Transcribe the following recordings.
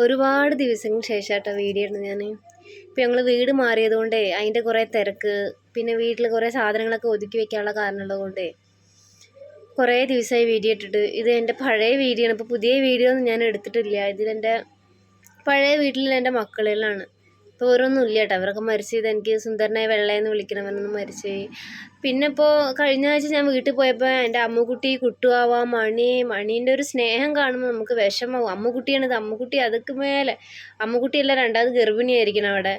ഒരുപാട് ദിവസങ്ങൾക്ക് ശേഷമായിട്ടോ വീഡിയോ ഇടുന്നത് ഞാൻ. ഇപ്പം ഞങ്ങൾ വീട് മാറിയതുകൊണ്ടേ അതിൻ്റെ കുറേ തിരക്ക്, പിന്നെ വീട്ടിൽ കുറേ സാധനങ്ങളൊക്കെ ഒതുക്കി വെക്കാനുള്ള കാരണമുള്ളത് കൊണ്ടേ കുറേ ദിവസമായി വീഡിയോ ഇട്ടിട്ട്. ഇത് എൻ്റെ പഴയ വീഡിയോ ആണ്. ഇപ്പോൾ പുതിയ വീഡിയോ ഒന്നും ഞാൻ എടുത്തിട്ടില്ല. ഇതിലെൻ്റെ പഴയ വീട്ടിൽ എൻ്റെ മക്കളിലാണ്. ഇപ്പോൾ ഓരോന്നും ഇല്ല കേട്ടോ. അവരൊക്കെ മരിച്ചത് എനിക്ക് സുന്ദരനായ വെള്ളയെന്ന് വിളിക്കണവനൊന്നും മരിച്ചുപോയി. പിന്നെ ഇപ്പോൾ കഴിഞ്ഞ ആഴ്ച ഞാൻ വീട്ടിൽ പോയപ്പോൾ എൻ്റെ അമ്മുക്കുട്ടി, കുട്ടുവാവ, മണീൻ്റെ ഒരു സ്നേഹം കാണുമ്പോൾ നമുക്ക് വിഷമാവും. അമ്മുക്കുട്ടിയാണിത്, അമ്മുക്കുട്ടി അതൊക്കെ മേലെ. അമ്മുക്കുട്ടിയല്ല, രണ്ടാമത് ഗർഭിണിയായിരിക്കണം അവിടെ.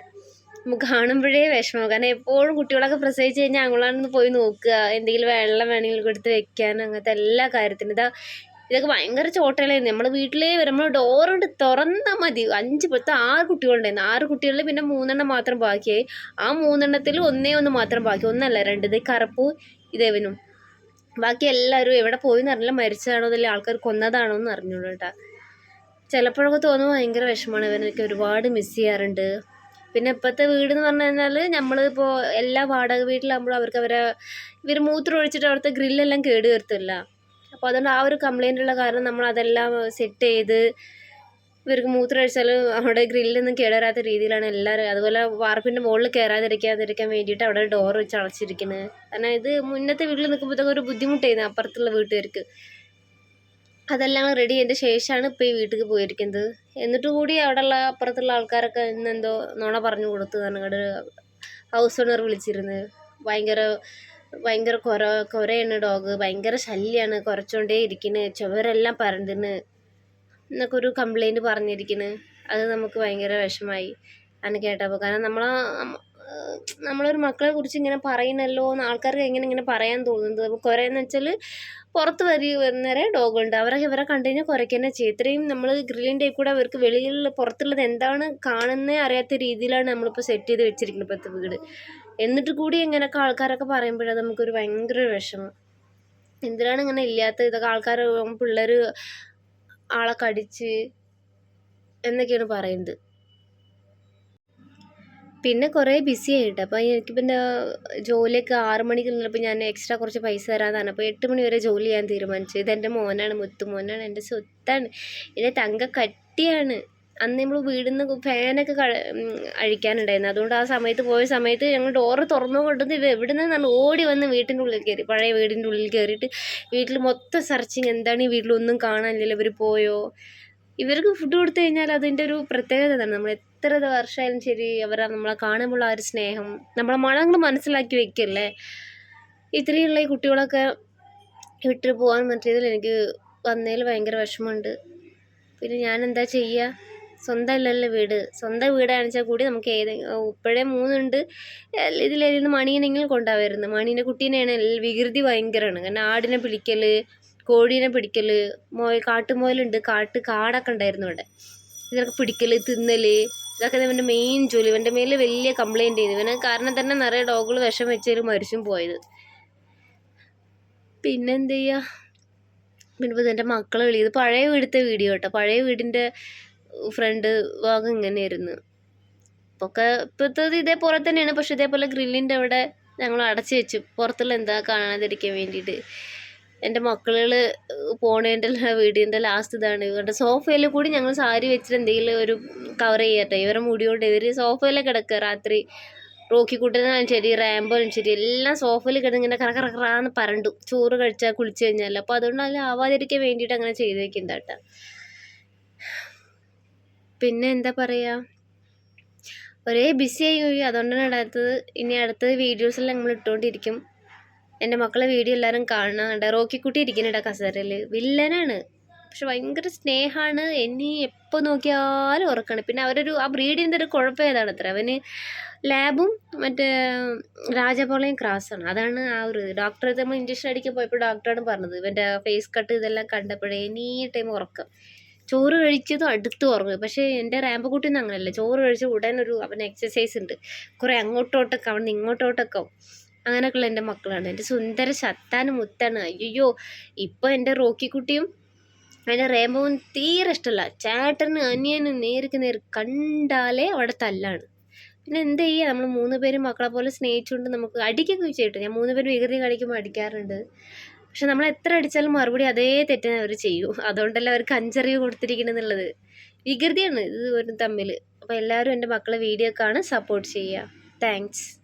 നമുക്ക് കാണുമ്പോഴേ വിഷമാവും. കാരണം എപ്പോഴും കുട്ടികളൊക്കെ പ്രസവിച്ച് കഴിഞ്ഞാൽ അങ്ങോട്ടാണെന്ന് പോയി നോക്കുക, എന്തെങ്കിലും വെള്ളം വേണമെങ്കിൽ കൊടുത്ത് വെക്കാൻ, അങ്ങനത്തെ എല്ലാ കാര്യത്തിനും. ഇതൊക്കെ ഭയങ്കര ചോട്ടകളായിരുന്നു. നമ്മൾ വീട്ടിൽ നമ്മൾ ഡോറുണ്ട് തുറന്നാൽ മതി. 6 കുട്ടികളുണ്ടായിരുന്നു. 6 കുട്ടികളിൽ പിന്നെ 3 മാത്രം ബാക്കിയായി. ആ 3 1 മാത്രം ബാക്കി. 1 2, ഇത് കറുപ്പു ഇതേവനും. ബാക്കി എല്ലാവരും എവിടെ പോയി എന്ന് അറിയില്ല. മരിച്ചതാണോ അതല്ല ആൾക്കാർ കൊന്നതാണോ എന്ന് അറിഞ്ഞോളൂ കേട്ടോ. ചിലപ്പോഴൊക്കെ തോന്നുമ്പോൾ ഭയങ്കര വിഷമമാണ്. ഇവനൊക്കെ ഒരുപാട് മിസ് ചെയ്യാറുണ്ട്. പിന്നെ ഇപ്പോഴത്തെ വീട് എന്ന് പറഞ്ഞു കഴിഞ്ഞാൽ നമ്മളിപ്പോൾ എല്ലാ വാടക വീട്ടിലാകുമ്പോഴും ഇവർ മൂത്രം ഒഴിച്ചിട്ട് അവിടുത്തെ ഗ്രില്ലെല്ലാം കേട് വരുത്തില്ല. അപ്പോൾ അതുകൊണ്ട് ആ ഒരു കംപ്ലൈൻ്റ് ഉള്ള കാരണം നമ്മൾ അതെല്ലാം സെറ്റ് ചെയ്ത് ഇവർക്ക് മൂത്രം ഒഴിച്ചാൽ അവിടെ ഗ്രില്ലൊന്നും കേടാത്ത രീതിയിലാണ് എല്ലാവരും. അതുപോലെ വാർപ്പിൻ്റെ മുകളിൽ കയറാതിരിക്കാൻ വേണ്ടിയിട്ട് അവിടെ ഡോർ വെച്ച് അടച്ചിരിക്കുന്നത്. കാരണം ഇത് മുന്നത്തെ വീട്ടിൽ നിൽക്കുമ്പോഴത്തേക്ക് ഒരു ബുദ്ധിമുട്ടായിരുന്നു അപ്പുറത്തുള്ള വീട്ടുകാർക്ക്. അതെല്ലാം റെഡി ചെയ്തതിൻ്റെ ശേഷമാണ് ഇപ്പോൾ ഈ വീട്ടിൽ പോയിരിക്കുന്നത്. എന്നിട്ട് കൂടി അവിടെയുള്ള അപ്പുറത്തുള്ള ആൾക്കാരൊക്കെ ഇന്നെന്തോ നുണ പറഞ്ഞു കൊടുത്തു പറഞ്ഞിട്ട് ഹൗസ് ഓണർ വിളിച്ചിരുന്നു. ഭയങ്കര കുരയാണ് ഡോഗ്, ഭയങ്കര ശല്യമാണ്, കുറച്ചുകൊണ്ടേ ഇരിക്കുന്നത്, ചുവരെല്ലാം പരണ്ടുന്ന് എന്നൊക്കെ ഒരു കംപ്ലൈൻറ്റ് പറഞ്ഞിരിക്കുന്നത്. അത് നമുക്ക് ഭയങ്കര വിഷമായി അങ്ങനെ കേട്ടപ്പോൾ. കാരണം നമ്മളൊരു മക്കളെ കുറിച്ച് ഇങ്ങനെ പറയുന്നല്ലോ എന്ന് ആൾക്കാർക്ക് ഇങ്ങനെ പറയാൻ തോന്നുന്നത്. കുരയെന്ന് വെച്ചാൽ പുറത്ത് വരുന്നവരെ ഡോഗുണ്ട്, ഇവരെ കണ്ടു കഴിഞ്ഞാൽ കുരയ്ക്ക് തന്നെ ചെയ്യും. ഇത്രയും നമ്മൾ ഗ്രില്ലിൻ്റെ കൂടെ അവർക്ക് വെളിയിൽ പുറത്തുള്ളത് എന്താണ് കാണുന്നേ അറിയാത്ത രീതിയിലാണ് നമ്മളിപ്പോൾ സെറ്റ് ചെയ്ത് വെച്ചിരിക്കുന്നത് ഇപ്പോഴത്തെ വീട്. എന്നിട്ട് കൂടി ഇങ്ങനെയൊക്കെ ആൾക്കാരൊക്കെ പറയുമ്പോഴത് നമുക്കൊരു ഭയങ്കര വിഷമം. എന്തിനാണ് ഇങ്ങനെ ഇല്ലാത്ത ഇതൊക്കെ ആൾക്കാർ പിള്ളേർ ആളെ കടിച്ച് എന്നൊക്കെയാണ് പറയുന്നത്. പിന്നെ കുറേ ബിസി ആയിട്ട് അപ്പോൾ എനിക്ക് പിന്നെ ജോലിയൊക്കെ 6 മണിക്ക് നിന്നപ്പോൾ ഞാൻ എക്സ്ട്രാ കുറച്ച് പൈസ തരാതാണ്. അപ്പോൾ 8 മണി വരെ ജോലി ചെയ്യാൻ തീരുമാനിച്ചു. ഇതെൻ്റെ മോനാണ്, മുത്തുമോനാണ്, എൻ്റെ സ്വത്താണ്, എൻ്റെ തങ്ക കട്ടിയാണ്. അന്ന് നമ്മൾ വീടിൽ നിന്ന് ഫാനൊക്കെ അഴിക്കാനുണ്ടായിരുന്നു. അതുകൊണ്ട് ആ സമയത്ത് പോയ സമയത്ത് ഞങ്ങൾ ഡോറ് തുറന്നു കൊണ്ടത് എവിടെ നിന്നാണ് ഓടി വന്ന് വീട്ടിൻ്റെ ഉള്ളിൽ കയറി. പഴയ വീടിൻ്റെ ഉള്ളിൽ കയറിയിട്ട് വീട്ടിൽ മൊത്തം സെർച്ചിങ്. എന്താണ് ഈ വീട്ടിലൊന്നും കാണാനില്ലല്ലോ, ഇവർ പോയോ. ഇവർക്ക് ഫുഡ് കൊടുത്തു കഴിഞ്ഞാൽ അതിൻ്റെ ഒരു പ്രത്യേകത തന്നെ. നമ്മൾ എത്ര വർഷമായാലും ശരി നമ്മളെ കാണുമ്പോൾ ആ ഒരു സ്നേഹം നമ്മളെ മണങ്ങൾ മനസ്സിലാക്കി വെക്കല്ലേ. ഇത്രയുള്ള ഈ കുട്ടികളൊക്കെ വിട്ട് പോകാൻ പറ്റിയതിൽ എനിക്ക് വന്നതിൽ ഭയങ്കര വിഷമമുണ്ട്. പിന്നെ ഞാൻ എന്താ ചെയ്യുക, സ്വന്തമല്ലല്ലോ വീട്. സ്വന്തം വീടാണെന്ന് വെച്ചാൽ കൂടി നമുക്ക് ഇപ്പോഴേ 3 ഉണ്ട്. ഇതിലേതെങ്കിലും മണീനെങ്കിലും കൊണ്ടുപോകാമായിരുന്നു. മണീൻ്റെ കുട്ടീനെയാണ് വികൃതി ഭയങ്കരമാണ്. കാരണം ആടിനെ പിടിക്കൽ, കോഴീനെ പിടിക്കൽ, കാട്ടുമുയലുണ്ട്, കാടൊക്കെ ഉണ്ടായിരുന്നു ഇവിടെ. ഇതൊക്കെ പിടിക്കൽ, തിന്നൽ, ഇതൊക്കെ ഇവൻ്റെ മെയിൻ ജോലി. ഇവൻ്റെ മേൽ വലിയ കംപ്ലൈൻറ്റ് ചെയ്തു. ഇവനെ കാരണം തന്നെ നിറയെ ഡോഗുകൾ വിഷം വെച്ചതിൽ മരിച്ചും പോയത്. പിന്നെ എന്ത് ചെയ്യുക. പിന്നെ ഇപ്പോൾ എൻ്റെ മക്കളെ ഇത് പഴയ വീടത്തെ വീഡിയോ കേട്ടോ. പഴയ വീടിൻ്റെ ഫ്രണ്ട് ഭാഗം ഇങ്ങനെയായിരുന്നു. ഇപ്പോഴത്തേത് ഇതേപോലെ തന്നെയാണ്. പക്ഷെ ഇതേപോലെ ഗ്രില്ലിൻ്റെ അവിടെ ഞങ്ങൾ അടച്ചു വെച്ചു, പുറത്തുള്ള എന്താ കാണാതിരിക്കാൻ വേണ്ടിയിട്ട്. എൻ്റെ മക്കൾ പോണേൻ്റെ വീടിൻ്റെ ലാസ്റ്റ് ഇതാണ്. ഇവരുടെ സോഫയിൽ കൂടി ഞങ്ങൾ സാരി വെച്ചിട്ട് എന്തെങ്കിലും ഒരു കവർ ചെയ്യട്ടെ. ഇവരെ മുടിയോണ്ട് ഇവർ സോഫയിൽ കിടക്കുക രാത്രി. റോക്കിക്കുട്ടനാലും ശരി, റാമ്പോലും ശരി, എല്ലാം സോഫയിൽ കിടന്ന് ഇങ്ങനെ കറക്കറാന്ന് പരണ്ടു ചോറ് കഴിച്ചാൽ കുളിച്ച് കഴിഞ്ഞാൽ. അപ്പോൾ അതുകൊണ്ട് അതിൽ ആവാതിരിക്കാൻ വേണ്ടിയിട്ട് അങ്ങനെ ചെയ്ത് വെക്കുന്നത് കേട്ടോ. പിന്നെ എന്താ പറയുക, ഒരേ ബിസിയായി പോയി. അതുകൊണ്ടാണ് ഇനി അടുത്തത് വീഡിയോസെല്ലാം നമ്മൾ ഇട്ടുകൊണ്ടിരിക്കും. എൻ്റെ മക്കളെ വീഡിയോ എല്ലാവരും കാണാനുണ്ട്. റോക്കിക്കുട്ടി ഇരിക്കുന്നുണ്ട് കസേരയിൽ. വില്ലനാണ്, പക്ഷെ ഭയങ്കര സ്നേഹമാണ്. എന്നെ എപ്പോൾ നോക്കിയാലും ഉറക്കാണ്. പിന്നെ ആ ബ്രീഡിൻ്റെ ഒരു കുഴപ്പം ഏതാണ് അത്ര, അവന് ലാബും മറ്റേ രാജപോളയും ക്രാസാണ്. അതാണ് ആ ഒരു ഡോക്ടറെ നമ്മൾ ഇഞ്ചക്ഷൻ അടിക്കാൻ പോയപ്പോൾ ഡോക്ടറാണ് പറഞ്ഞത്. ഇവൻ്റെ ഫേസ് കട്ട് ഇതെല്ലാം കണ്ടപ്പോഴേ എനി ടൈം ഉറക്കം. ചോറ് കഴിച്ചതും അടുത്ത് ഉറങ്ങും. പക്ഷേ എൻ്റെ റാമ്പക്കുട്ടിയൊന്നും അങ്ങനെയല്ല. ചോറ് കഴിച്ച ഉടനെ അവന് എക്സസൈസ് ഉണ്ട്. കുറേ അങ്ങോട്ടോട്ടൊക്കെ അവിടെ നിന്ന് ഇങ്ങോട്ടോട്ടൊക്കെ അങ്ങനെയൊക്കെയുള്ള എൻ്റെ മക്കളാണ്. എൻ്റെ സുന്ദര ശത്താനും മുത്താണ്. അയ്യോ, ഇപ്പോൾ എൻ്റെ റോക്കിക്കുട്ടിയും അതിൻ്റെ റേമ്പവും തീരെ ഇഷ്ടമല്ല. ചേട്ടന് അനിയനും നേർക്ക് കണ്ടാലേ അവിടെ തല്ലാണ്. പിന്നെ എന്ത് ചെയ്യുക, നമ്മൾ 3 പേരും മക്കളെ പോലെ സ്നേഹിച്ചുകൊണ്ട് നമുക്ക് അടിക്കൊക്കെ ചെയ്തിട്ട്. ഞാൻ 3 പേരും വികൃതി കളിക്കുമ്പോൾ അടിക്കാറുണ്ട്. പക്ഷെ നമ്മൾ എത്ര അടിച്ചാലും മറുപടി അതേ തെറ്റിനെ അവർ ചെയ്യൂ. അതുകൊണ്ടല്ല അവർക്ക് 5 അറിവ് കൊടുത്തിരിക്കണമെന്നുള്ളത്. വികൃതിയാണ് ഇത് ഒരു തമ്മിൽ. അപ്പോൾ എല്ലാവരും എൻ്റെ മക്കളെ വീഡിയോ കാണാൻ സപ്പോർട്ട് ചെയ്യുക. താങ്ക്സ്.